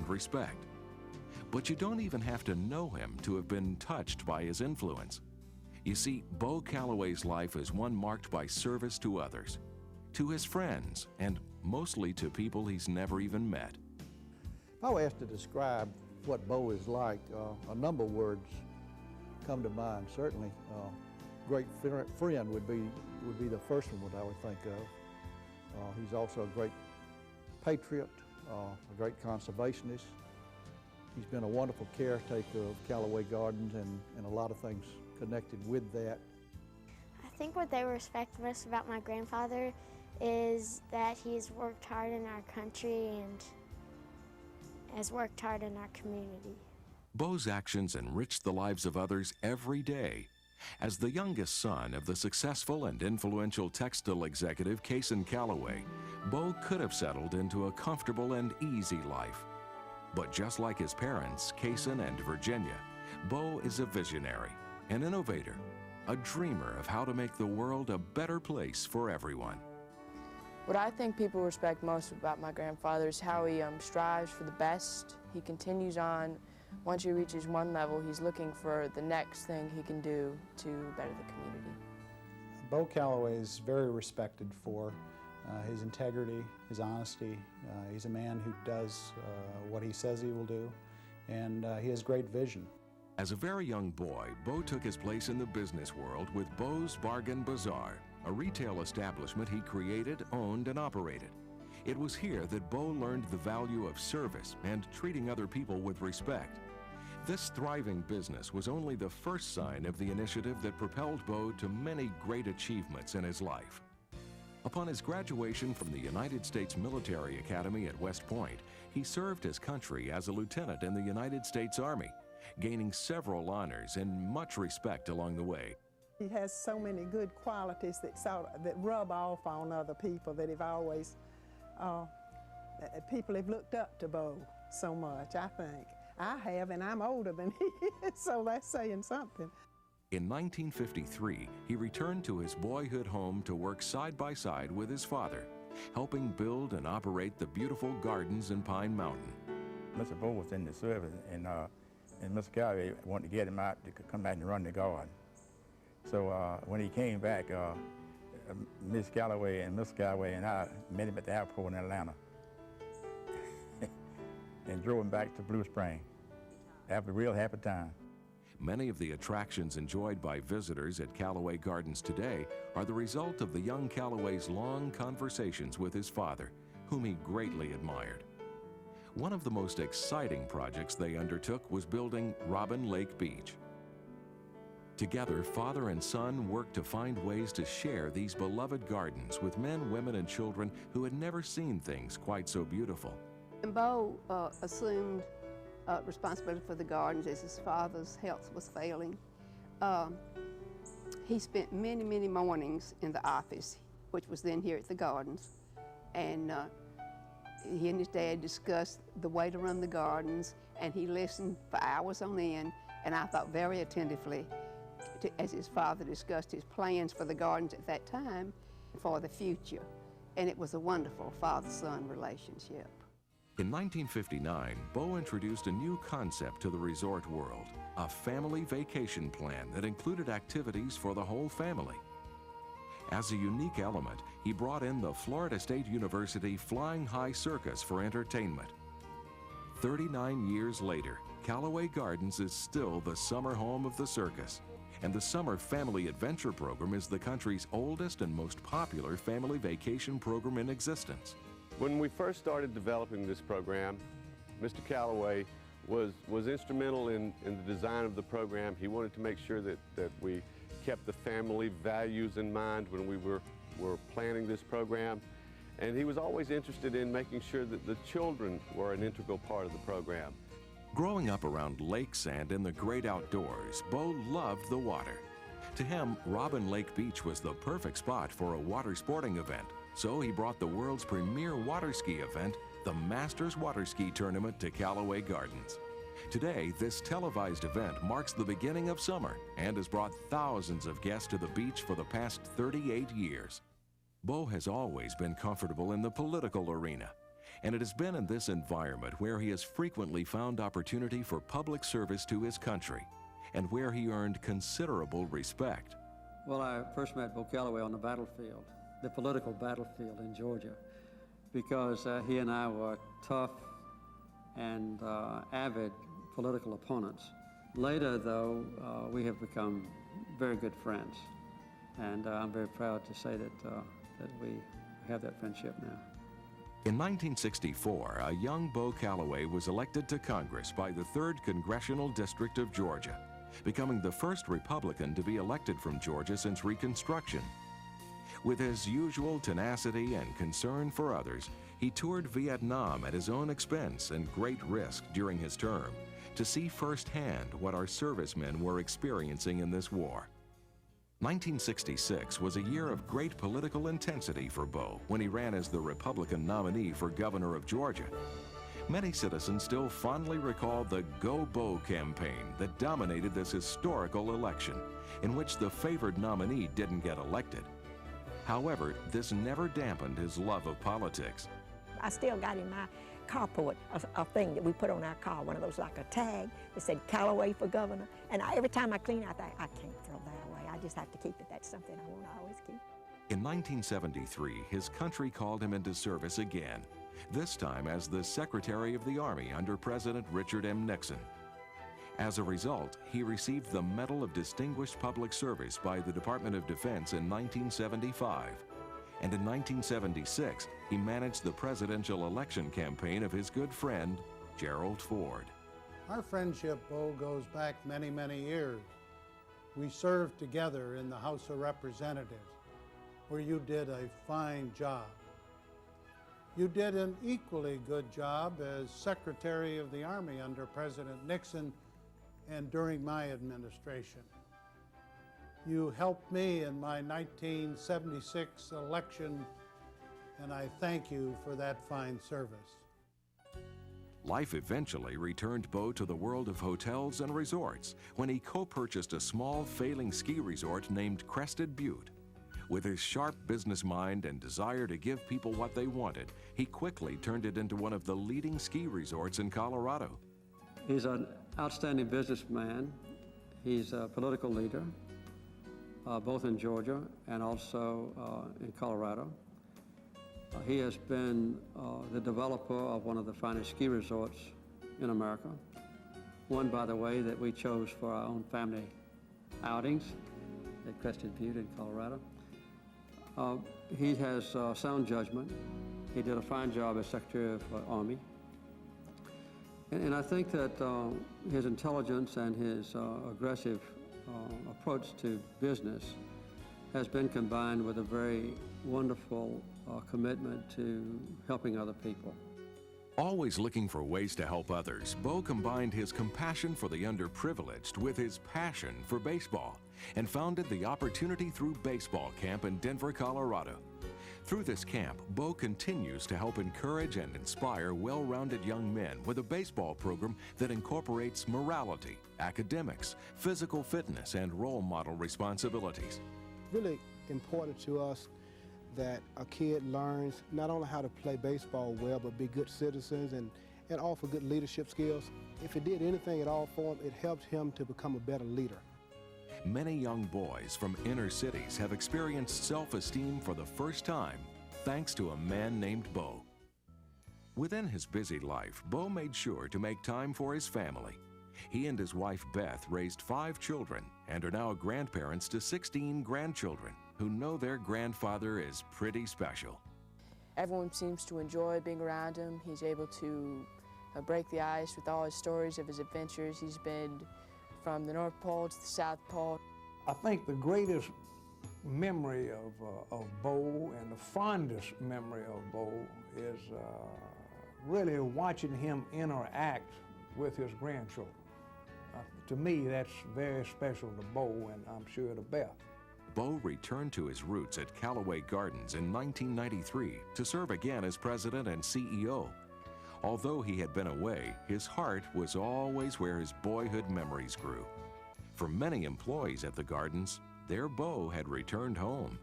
and respect. But you don't even have to know him to have been touched by his influence. You see, Bo Callaway's life is one marked by service to others, to his friends, and mostly to people he's never even met. If I were asked to describe what Bo is like, a number of words come to mind. Certainly, great friend would be the first one that I would think of. He's also a great patriot, a great conservationist. He's been a wonderful caretaker of Callaway Gardens and a lot of things connected with that. I think what they respect most about my grandfather is that he's worked hard in our country and has worked hard in our community. Bo's actions enriched the lives of others every day. As the youngest son of the successful and influential textile executive Edgar Callaway, Bo could have settled into a comfortable and easy life. But just like his parents, Edgar and Virginia, Bo is a visionary, an innovator, a dreamer of how to make the world a better place for everyone. What I think people respect most about my grandfather is how he strives for the best. He continues on. Once he reaches one level, he's looking for the next thing he can do to better the community. Bo Callaway is very respected for his integrity, his honesty. He's a man who does what he says he will do, and he has great vision. As a very young boy, Bo took his place in the business world with Bo's Bargain Bazaar, a retail establishment he created, owned, and operated. It was here that Bo learned the value of service and treating other people with respect. This thriving business was only the first sign of the initiative that propelled Bo to many great achievements in his life. Upon his graduation from the United States Military Academy at West Point, he served his country as a lieutenant in the United States Army, gaining several honors and much respect along the way. He has so many good qualities that rub off on other people that have always, people have looked up to Bo so much, I think. I have, and I'm older than he is, so that's saying something. In 1953, he returned to his boyhood home to work side by side with his father, helping build and operate the beautiful gardens in Pine Mountain. Mr. Bo was in the service, and Mr. Callaway wanted to get him out to come back and run the garden. So when he came back, Miss Callaway and Mr. Callaway and I met him at the airport in Atlanta and drove him back to Blue Spring. Have a real happy time. Many of the attractions enjoyed by visitors at Callaway Gardens today are the result of the young Callaway's long conversations with his father, whom he greatly admired. One of the most exciting projects they undertook was building Robin Lake Beach. Together, father and son worked to find ways to share these beloved gardens with men, women, and children who had never seen things quite so beautiful. And Bo assumed responsibility for the gardens as his father's health was failing. He spent many, many mornings in the office, which was then here at the gardens, and he and his dad discussed the way to run the gardens, and he listened for hours on end, and I thought very attentively as his father discussed his plans for the gardens at that time for the future. And it was a wonderful father-son relationship. In 1959, Bo introduced a new concept to the resort world, a family vacation plan that included activities for the whole family. As a unique element, he brought in the Florida State University Flying High Circus for entertainment. 39 years later, Callaway Gardens is still the summer home of the circus, and the Summer Family Adventure Program is the country's oldest and most popular family vacation program in existence. When we first started developing this program, Mr. Callaway was instrumental in the design of the program. He wanted to make sure that we kept the family values in mind when we were planning this program. And he was always interested in making sure that the children were an integral part of the program. Growing up around lakes and in the great outdoors, Bo loved the water. To him, Robin Lake Beach was the perfect spot for a water sporting event. So he brought the world's premier water ski event, the Masters Water Ski Tournament, to Callaway Gardens. Today, this televised event marks the beginning of summer and has brought thousands of guests to the beach for the past 38 years. Bo has always been comfortable in the political arena. And it has been in this environment where he has frequently found opportunity for public service to his country and where he earned considerable respect. Well, I first met Bo Callaway on the battlefield, the political battlefield in Georgia, because he and I were tough and avid political opponents. Later, though, we have become very good friends, and I'm very proud to say that we have that friendship now. In 1964, a young Bo Callaway was elected to Congress by the 3rd Congressional District of Georgia, becoming the first Republican to be elected from Georgia since Reconstruction. With his usual tenacity and concern for others, he toured Vietnam at his own expense and great risk during his term to see firsthand what our servicemen were experiencing in this war. 1966 was a year of great political intensity for Bo when he ran as the Republican nominee for governor of Georgia. Many citizens still fondly recall the Go Bo campaign that dominated this historical election, in which the favored nominee didn't get elected. However, this never dampened his love of politics. I still got in my carport a thing that we put on our car, one of those like a tag that said Callaway for governor. And every time I clean, I think, I can't throw that away. I just have to keep it. That's something I want to always keep. In 1973, his country called him into service again, this time as the Secretary of the Army under President Richard M. Nixon. As a result, he received the Medal of Distinguished Public Service by the Department of Defense in 1975. And in 1976, he managed the presidential election campaign of his good friend, Gerald Ford. Our friendship, Bo, goes back many, many years. We served together in the House of Representatives, where you did a fine job. You did an equally good job as Secretary of the Army under President Nixon and during my administration. You helped me in my 1976 election, and I thank you for that fine service. Life eventually returned Bo to the world of hotels and resorts when he co-purchased a small failing ski resort named Crested Butte. With his sharp business mind and desire to give people what they wanted, he quickly turned it into one of the leading ski resorts in Colorado. He's an outstanding businessman. He's a political leader, both in Georgia and also in Colorado. He has been the developer of one of the finest ski resorts in America. One, by the way, that we chose for our own family outings at Crested Butte in Colorado. He has sound judgment. He did a fine job as Secretary of Army. And I think that his intelligence and his aggressive approach to business has been combined with a very wonderful commitment to helping other people. Always looking for ways to help others, Bo combined his compassion for the underprivileged with his passion for baseball and founded the Opportunity Through Baseball Camp in Denver, Colorado. Through this camp, Bo continues to help encourage and inspire well-rounded young men with a baseball program that incorporates morality, academics, physical fitness, and role model responsibilities. Really important to us that a kid learns not only how to play baseball well, but be good citizens and offer good leadership skills. If it did anything at all for him, it helped him to become a better leader. Many young boys from inner cities have experienced self-esteem for the first time thanks to a man named Bo. Within his busy life, Bo made sure to make time for his family. He and his wife Beth raised 5 children and are now grandparents to 16 grandchildren who know their grandfather is pretty special. Everyone seems to enjoy being around him. He's able to break the ice with all his stories of his adventures. He's been from the North Pole to the South Pole. I think the greatest memory of Bo and the fondest memory of Bo is really watching him interact with his grandchildren. To me, that's very special to Bo, and I'm sure to Beth. Bo returned to his roots at Callaway Gardens in 1993 to serve again as president and CEO. Although he had been away, his heart was always where his boyhood memories grew. For many employees at the gardens, their Bo had returned home.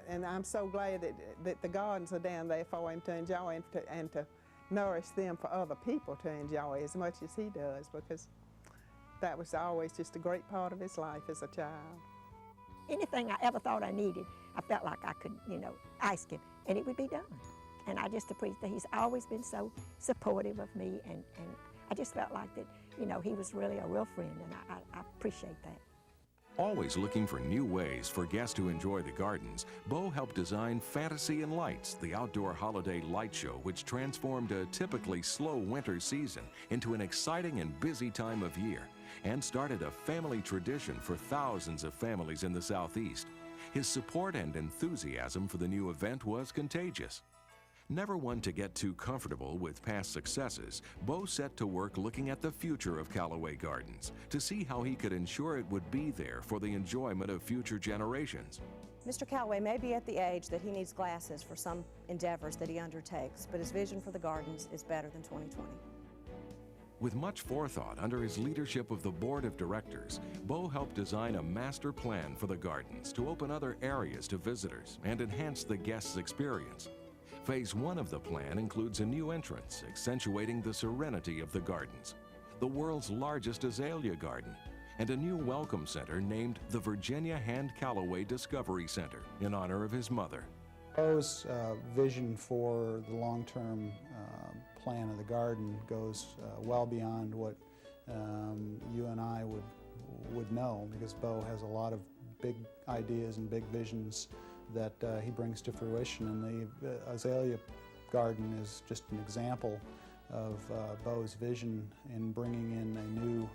And I'm so glad that the gardens are down there for him to enjoy and to nourish them for other people to enjoy as much as he does, because that was always just a great part of his life as a child. Anything I ever thought I needed, I felt like I could, you know, ask him, and it would be done. And I just appreciate that he's always been so supportive of me, and I just felt like that, you know, he was really a real friend, and I appreciate that. Always looking for new ways for guests to enjoy the gardens, Bo helped design Fantasy and Lights, the outdoor holiday light show which transformed a typically slow winter season into an exciting and busy time of year, and started a family tradition for thousands of families in the Southeast. His support and enthusiasm for the new event was contagious. Never one to get too comfortable with past successes, Bo set to work looking at the future of Callaway Gardens to see how he could ensure it would be there for the enjoyment of future generations. Mr. Callaway may be at the age that he needs glasses for some endeavors that he undertakes, but his vision for the gardens is better than 20/20. With much forethought under his leadership of the board of directors, Bo helped design a master plan for the gardens to open other areas to visitors and enhance the guests' experience. Phase 1 of the plan includes a new entrance accentuating the serenity of the gardens, the world's largest azalea garden, and a new welcome center named the Virginia Hand Callaway Discovery Center in honor of his mother. Bo's vision for the long-term plan of the garden goes well beyond what you and I would know, because Bo has a lot of big ideas and big visions that he brings to fruition, and the azalea garden is just an example of Bo's vision in bringing in a new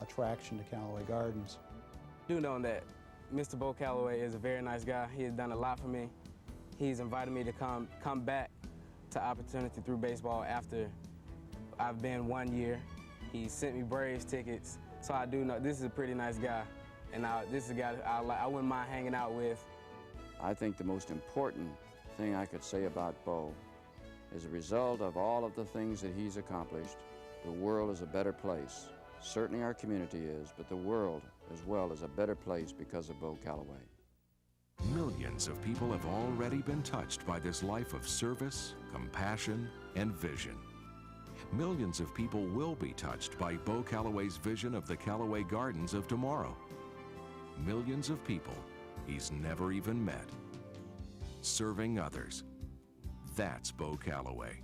attraction to Callaway Gardens. I do know that Mr. Bo Callaway is a very nice guy. He has done a lot for me. He's invited me to come back to opportunity through baseball after I've been 1 year. He sent me Braves tickets, so I do know this is a pretty nice guy, and this is a guy I wouldn't mind hanging out with. I think the most important thing I could say about Bo is a result of all of the things that he's accomplished, the world is a better place. Certainly our community is, but the world as well is a better place because of Bo Callaway. Millions of people have already been touched by this life of service, compassion, and vision. Millions of people will be touched by Bo Callaway's vision of the Callaway Gardens of tomorrow. Millions of people he's never even met. Serving others. That's Bo Callaway.